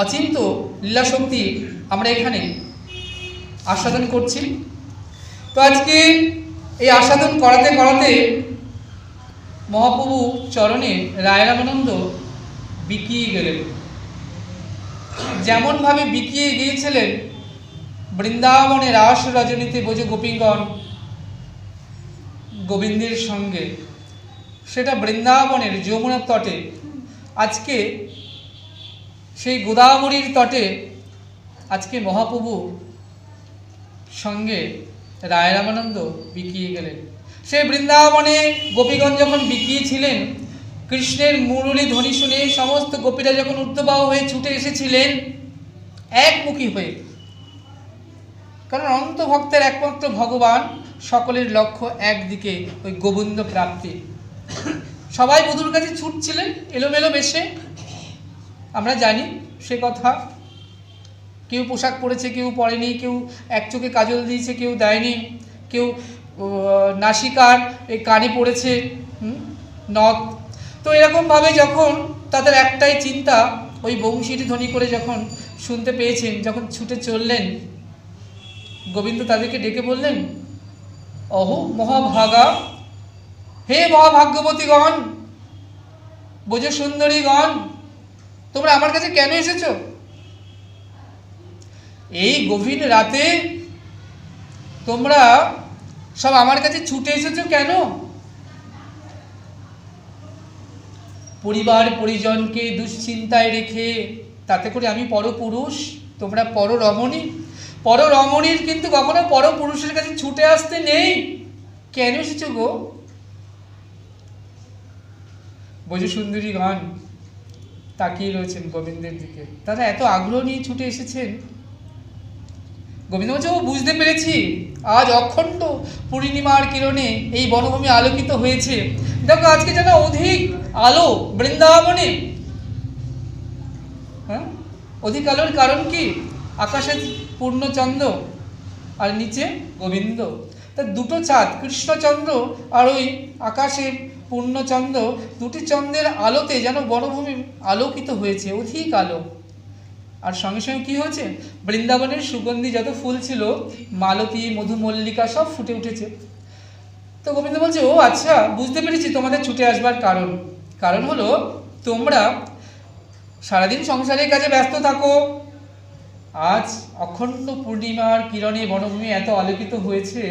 অচিন্ত লীলাশক্তি আমরা এখানে আস্বাদন করছি। তো আজকে এই আস্বাদন করাতে করাতে মহাপ্রভু চরণে রায়রামানন্দ বিকিয়ে গেলেন। যেমনভাবে বিকিয়ে গিয়েছিলেন বৃন্দাবনের রাস রজনীতে বোঝে গোপীগণ গোবিন্দের সঙ্গে, সেটা বৃন্দাবনের যমুনার তটে, আজকে সেই গোদাবরীর তটে আজকে মহাপ্রভু সঙ্গে রায়রামানন্দ বিকিয়ে গেলেন। সেই বৃন্দাবনে গোপীগণ যখন বিকিয়েছিলেন, কৃষ্ণের মুরলী ধ্বনি শুনে সমস্ত গোপীরা যখন ঊর্ধ্ববাহু হয়ে ছুটে এসেছিলেন একমুখী হয়ে, কারণ অনন্ত ভক্তের একমাত্র ভগবান, সকলের লক্ষ্য একদিকে, ওই গোবিন্দ প্রাপ্তি। সবাই বধূর কাছে ছুটছিলেন এলোমেলো বেশে, আমরা জানি সে কথা। কেউ পোশাক পরেছে, কেউ পরেনি, কেউ এক চোখে কাজল দিয়েছে, কেউ দেয়নি, কেউ নাসিকার এই কানে পড়েছে নথ। তো এরকমভাবে যখন তাদের একটাই চিন্তা, ওই বংশীটি ধ্বনি করে যখন শুনতে পেয়েছেন, যখন ছুটে চললেন, গোবিন্দ তাদেরকে ডেকে বললেন, অহো মহাভাগা, হে মহাভাগ্যবতীগণ, বোঝ সুন্দরীগণ, তোমরা আমার কাছে কেন এসেছো? এই গভীর রাতে তোমরা সব আমার কাছে ছুটে এসেছো কেন? পরিবার পরিজনকে দুশ্চিন্তায় রেখে, তাতে করে আমি পরপুরুষ, তোমরা পররমণী। পররমণীর কিন্তু কখনো পরপুরুষের কাছে ছুটে আসতে নেই। কেন এসেছো গো? বোঝ সুন্দরীগণ তাকিয়ে রয়েছেন গোবিন্দের দিকে, তারা এত আগ্রহ নিয়ে ছুটে এসেছেন। গোবিন্দ বলছে, ও বুঝতে পেরেছি, আজ অখণ্ড পূর্ণিমার কিরণে এই বনভূমি আলোকিত হয়েছে। দেখো আজকে যেন অধিক আলো বৃন্দাবনে। হ্যাঁ, অধিক আলোর কারণ কি? আকাশে পূর্ণচন্দ্র আর নিচে গোবিন্দ। তা দুটো চাঁদ, কৃষ্ণচন্দ্র আর ওই আকাশে পূর্ণচন্দ্র, দুটি চন্দ্রের আলোতে যেন বনভূমি আলোকিত হয়েছে, অধিক আলো। আর সঙ্গে সঙ্গে কী হয়েছে? বৃন্দাবনের সুগন্ধি যত ফুল ছিল, মালতী, মধুমল্লিকা, সব ফুটে উঠেছে। তো গোবিন্দ বলছে, ও আচ্ছা, বুঝতে পেরেছি তোমাদের ছুটে আসবার কারণ। কারণ হলো তোমরা সারাদিন সংসারের কাজে ব্যস্ত থাকো, আজ অখণ্ড পূর্ণিমার কিরণে বনভূমি এত আলোকিত হয়েছে,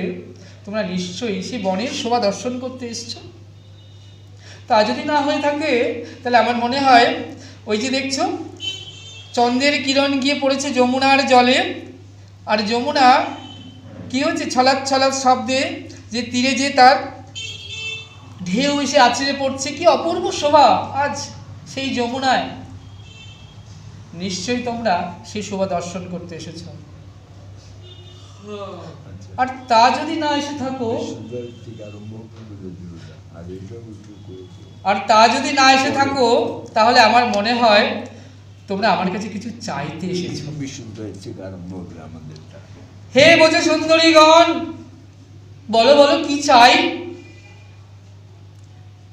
তোমরা নিশ্চয়ই সেই বনের শোভা দর্শন করতে এসছো। তা যদি না হয়ে থাকে, তাহলে আমার মনে হয় ওই যে দেখছো চন্দ্রের কিরণ গিয়ে পড়েছে যমুনার জলে, আর যমুনা কি হচ্ছে, ছলাৎ ছলাৎ শব্দে যে তীরে যে তার ঢেউ এসে আছড়ে পড়ছে, কি অপূর্ব শোভা আজ সেই যমুনায়। নিশ্চয়ই তোমরা সেই শোভা দর্শন করতে এসেছ। আর তা যদি না এসে থাকো, তাহলে আমার মনে হয় তোমরা আমার কাছে কিছু চাইতে এসেছো। হে বোঝ সুন্দরীগণ, বলো বলো কি চাই?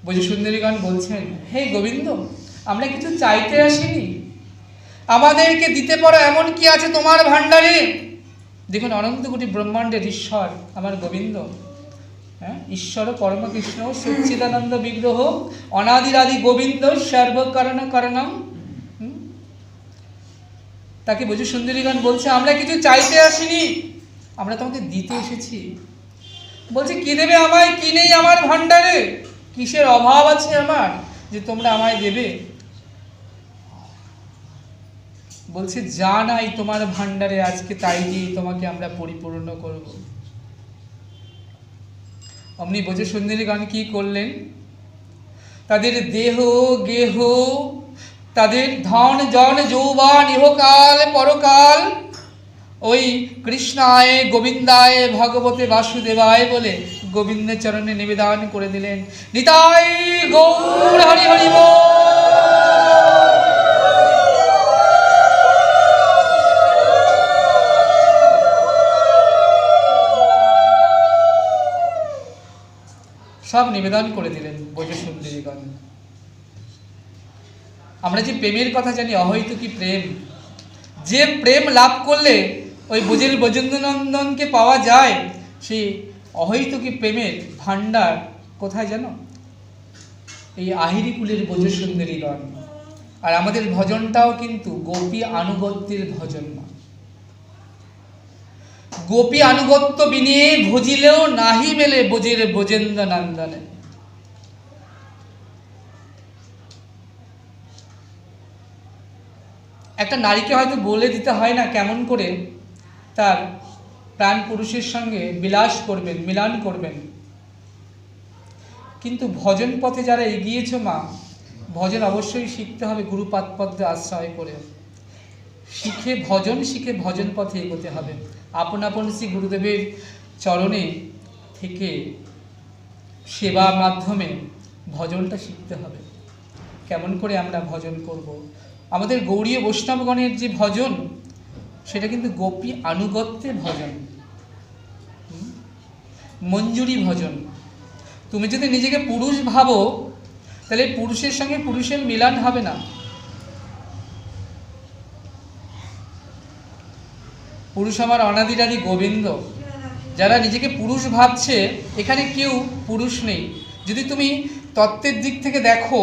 বোঝ সুন্দরীগণ বলছেন, হে গোবিন্দ, আমরা কিছু চাইতে আসিনি, আমাদেরকে দিতে পারো এমন কি আছে তোমার ভাণ্ডারে? দেখুন, অনন্ত কোটি ব্রহ্মাণ্ডের ঈশ্বর আমার গোবিন্দ, হ্যাঁ, ঈশ্বর পরমকৃষ্ণ সচ্চিদানন্দ বিগ্রহ, অনাদিরাদি গোবিন্দ, সর্বকারণ কারণম। তাকে বোঝ সুন্দরীগণ বলছে, আমরা কিছু চাইতে আসিনি, আমরা তোমাকে দিতে এসেছি। বলছে, কি দেবে আমায়? কি নেই আমার ভাণ্ডারে? কিসের অভাব আছে আমার যে তোমরা আমায় দেবে? বলছে, যা নাই তোমার ভাণ্ডারে আজকে তাই দিয়ে তোমাকে আমরা পরিপূর্ণ করব। অমনি বোঝ সুন্দরীগণ কি করলেন? তাদের দেহ গেহ, তাদের ধন জন যৌবন ইহকাল পরকাল ওই কৃষ্ণায় গোবিন্দায় ভগবতে বাসুদেবায় বলে গোবিন্দের চরণে নিবেদন করে দিলেন। নিতাই গৌর হরি হরি বল। সব নিবেদন করে দিলেন বোঝ সুন্দরীগণ। আমরা যে প্রেমের কথা জানি, অহৈতুকী প্রেম, যে প্রেম লাভ করলে ওই ব্রজেন্দ্রনন্দনকে পাওয়া যায়, সেই অহৈতুকী প্রেমের ভাণ্ডার কোথায় জানো? এই আহিরি কুলের ব্রজসুন্দরীগণ। আর আমাদের ভজনটাও কিন্তু গোপী আনুগত্যের ভজন না। গোপী আনুগত্য বিনে ভজিলেও নাহি মেলে ব্রজের ব্রজেন্দ্র নন্দনে। একটা নারীকে হয়তো বলে দিতে হয় না কেমন করে তার প্রাণ পুরুষের সঙ্গে বিলাস করবেন, মিলন করবেন, কিন্তু ভজন পথে যারা এগিয়েছ মা, ভজন অবশ্যই শিখতে হবে গুরুপাদপদ্মে আশ্রয় করে। শিখে ভজন পথে এগোতে হবে। আপন আপন শ্রী গুরুদেবের চরণে থেকে সেবা মাধ্যমে ভজনটা শিখতে হবে। কেমন করে আমরা ভজন করব? আমাদের গৌড়ীয় বৈষ্ণবগণের যে ভজন, সেটা কিন্তু গোপী আনুগত্যের ভজন, মঞ্জুরি ভজন। তুমি যদি নিজেকে পুরুষ ভাবো, তাহলে পুরুষের সঙ্গে পুরুষের মিলন হবে না। পুরুষ আমার অনাদিরাদি গোবিন্দ। যারা নিজেকে পুরুষ ভাবছে, এখানে কেউ পুরুষ নেই। যদি তুমি তত্ত্বের দিক থেকে দেখো,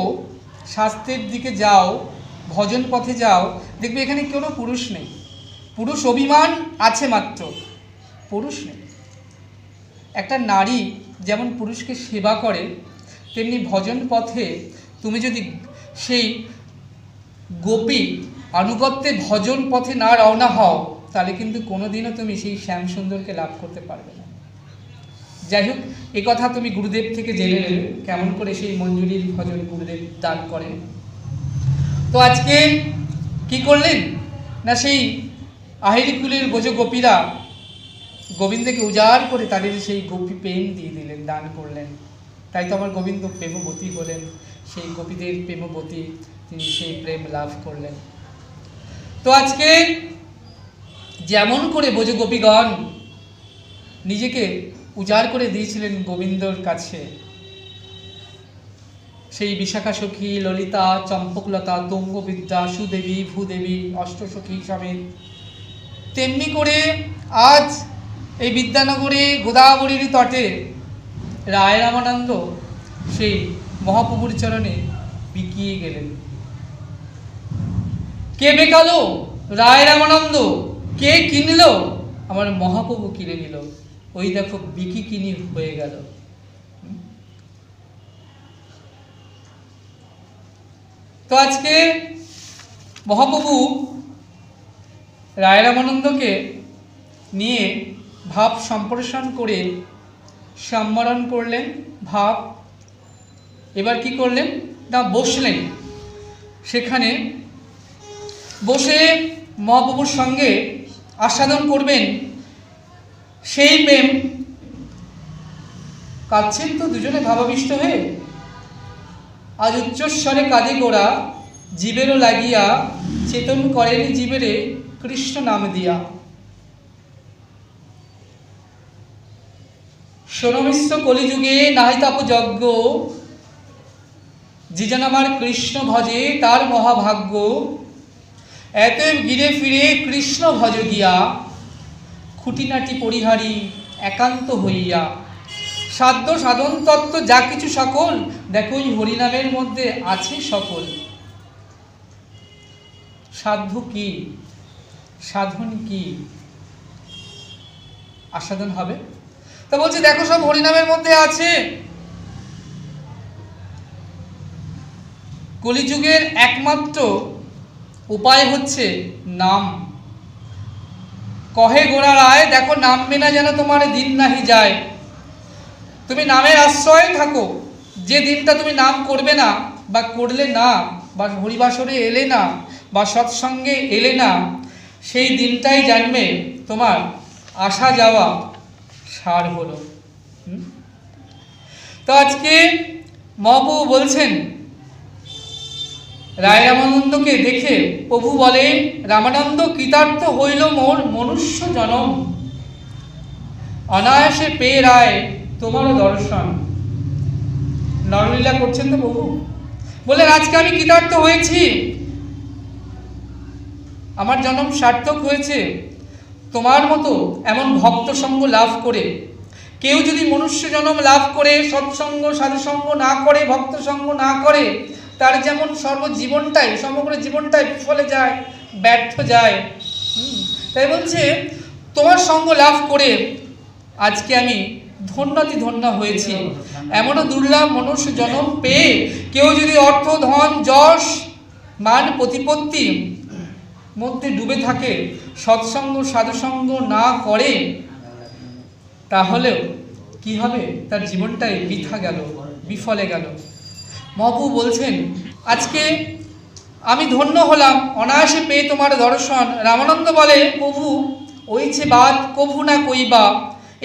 শাস্ত্রের দিকে যাও, ভজন পথে যাও, দেখবে এখানে কোনো পুরুষ নেই। পুরুষ অভিমান আছে মাত্র, পুরুষ নেই। একটা নারী যেমন পুরুষকে সেবা করে, তেমনি ভজন পথে তুমি যদি সেই গোপী আনুগত্যে ভজন পথে না রওনা হও, তাহলে কিন্তু কোনোদিনও তুমি সেই শ্যাম সুন্দরকে লাভ করতে পারবে না। যাই হোক, এ কথা তুমি গুরুদেব থেকে জেনে নেবে কেমন করে সেই মঞ্জুরির ভজন গুরুদেব দান করেন। তো আজকে কি করলেন না, সেই আহিরি কুলের ব্রজ গোপীরা গোবিন্দকে উজাড় করে তাদের সেই গোপী প্রেম দিয়ে দিলেন, দান করলেন। তাই তো আমার গোবিন্দ প্রেমবতী হলেন, সেই গোপীদের প্রেমবতী, তিনি সেই প্রেম লাভ করলেন। তো আজকে যেমন করে ব্রজ গোপীগণ নিজেকে উজাড় করে দিয়েছিলেন গোবিন্দর কাছে, সেই বিশাখা সখী, ললিতা, চম্পকলতা, তুঙ্গবিদ্যা, সুদেবী, ভূদেবী, অষ্টসখী সমেত, তেমনি করে আজ এই বিদ্যানগরে গোদাবরীর তটে রায় রামানন্দ সেই মহাপ্রভুর চরণে বিকিয়ে গেলেন। কে বেকালো? রায় রামানন্দ। কে কিনল? আমার মহাপ্রভু কিনে নিল। ওই দেখো বিকি কিনি হয়ে গেল। তো আজকে মহাপ্রভু রায় রামানন্দকে নিয়ে ভাব সম্প্রসারণ করে সম্বরণ করলেন। ভাব এবার কি করলেন না, বসলেন। সেখানে বসে মহাপ্রভুর সঙ্গে আস্বাদন করবেন সেই প্রেম। কাঁদছেন তো দুজনে ভাবাবিষ্ট হয়ে। আজ উচ্চস্বরে কাঁদে গোরা, জীবেরও লাগিয়া, চেতন করেন জীবেরে কৃষ্ণ নাম দিয়া। সোনমিশ্র কলিযুগে নাহি তাপ যজ্ঞ, যিজন আমার কৃষ্ণ ভজে তার মহাভাগ্য। এত গিরে ফিরে কৃষ্ণ ভজ গিয়া, খুঁটিনাটি পরিহারি একান্ত হইয়া। সাধ্য সাধন তত্ত্ব যা কিছু সকল, দেখো ওই হরিনামের মধ্যে আছে সকল। সাধ্য কি, সাধন কি? আস্বাদন হবে। তা বলছে দেখো সব হরিনামের মধ্যে আছে। কলিযুগের একমাত্র উপায় হচ্ছে নাম। কহে গোরা রায়, দেখো নামবে না যেন তোমার দিন নাহি যায়। তুমি নামের আশ্রয়ে থাকো। যে দিনটা তুমি নাম করবে না, বা করলে না, বা হরিবাসরে এলে না, বা সৎসঙ্গে এলে না, সেই দিনটাই জানবে তোমার আসা যাওয়া সার হলো। তো আজকে মহাপ্রভু বলছেন, রায় রামানন্দকে দেখে প্রভু বলে, রামানন্দ কৃতার্থ হইল মোর মনুষ্য জনম, অনায়াসে পেয়ে রায় তোমারও দর্শন। নরলীলা করছেন তো প্রভু, বললেন আজকে আমি কৃতার্থ হয়েছি। আমার জন্ম সার্থক হয়েছে তোমার মতো এমন ভক্ত সঙ্গ লাভ করে। কেউ যদি মনুষ্য জন্ম লাভ করে সৎসঙ্গ সাধুসঙ্গ না করে, ভক্ত সঙ্গ না করে, তার যেমন সমগ্র জীবনটাই বিফলে যায়, ব্যর্থ যায়। তাই বলছে তোমার সঙ্গ লাভ করে আজকে আমি ধন্য হয়েছি। এমনও দুর্লভ মনুষ্য জন্ম পেয়ে কেউ যদি অর্থ, ধন, যশ, মান, প্রতিপত্তি মধ্যে ডুবে থাকে, সৎসঙ্গ সাধুসঙ্গ না করে, তাহলেও কি হবে? তার জীবনটাই বৃথা গেল, বিফলে গেল। মহাপ্রভু বলছেন আজকে আমি ধন্য হলাম অনায়াসে পেয়ে তোমার দর্শন। রামানন্দ বলে, প্রভু ওইছে বাত কভু না কইবা,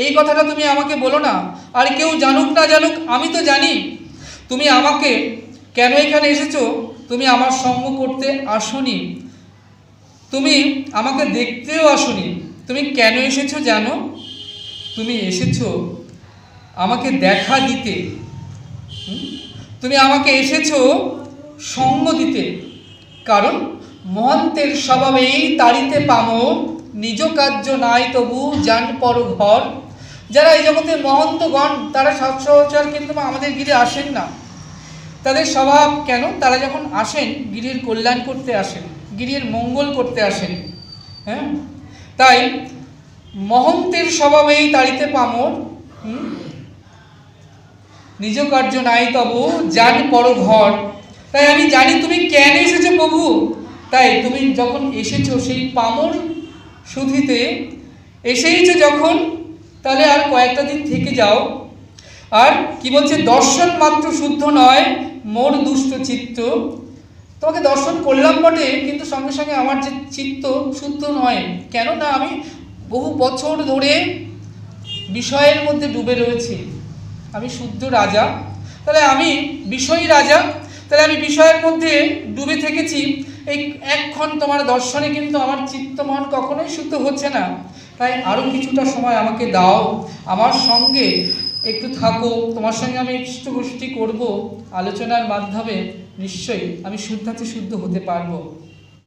এই কথাটা তুমি আমাকে বলো না, আর কেউ জানুক না জানুক আমি তো জানি তুমি আমাকে কেন এখানে এসেছো। তুমি আমার সঙ্গ করতে আসনি, তুমি আমাকে দেখতেও আসনি। তুমি কেন এসেছো জানো? তুমি এসেছো আমাকে দেখা দিতে, তুমি আমাকে এসেছো সঙ্গ দিতে। কারণ মহন্তের স্বভাবেই তাড়িতে পামর, নিজ কার্য নাই তবু যান পর ঘর। যারা এই জগতে মহন্তগণ তারা সচরাচর কিন্তু আমাদের গিরে আসেন না। তাদের স্বভাব কেন? তারা যখন আসেন গিরির কল্যাণ করতে আসেন, গিরির মঙ্গল করতে আসেন। হ্যাঁ, তাই মহন্তের স্বভাবেই তাড়িতে পামর, নিজ কার্য নাই তবু যান পর ঘর। তাই আমি জানি তুমি কেন এসেছো প্রভু। তাই তুমি যখন এসেছো সেই পামর সুধিতে এসেইছো যখন, তাহলে আর কয়েকটা দিন থেকে যাও। আর কি বলছে, দর্শন মাত্র শুদ্ধ নয় মোর দুষ্ট চিত্ত। তোমাকে দর্শন করলাম বটে, কিন্তু সঙ্গে সঙ্গে আমার যে চিত্ত শুদ্ধ নয়। কেন না আমি বহু বছর ধরে বিষয়ের মধ্যে ডুবে রয়েছি। আমি শুদ্ধ রাজা, তাহলে আমি বিষয়ী রাজা, তাহলে আমি বিষয়ের মধ্যে ডুবে থেকেছি। এই এক্ষণ তোমার দর্শনে কিন্তু আমার চিত্ত মন কখনোই শুদ্ধ হচ্ছে না। তাই আরও কিছুটা সময় আমাকে দাও, আমার সঙ্গে একটু থাকো, তোমার সঙ্গে আমি ইষ্টগোষ্ঠী করব, আলোচনার মাধ্যমে নিশ্চয়ই আমি শুদ্ধাতে শুদ্ধ হতে পারবো।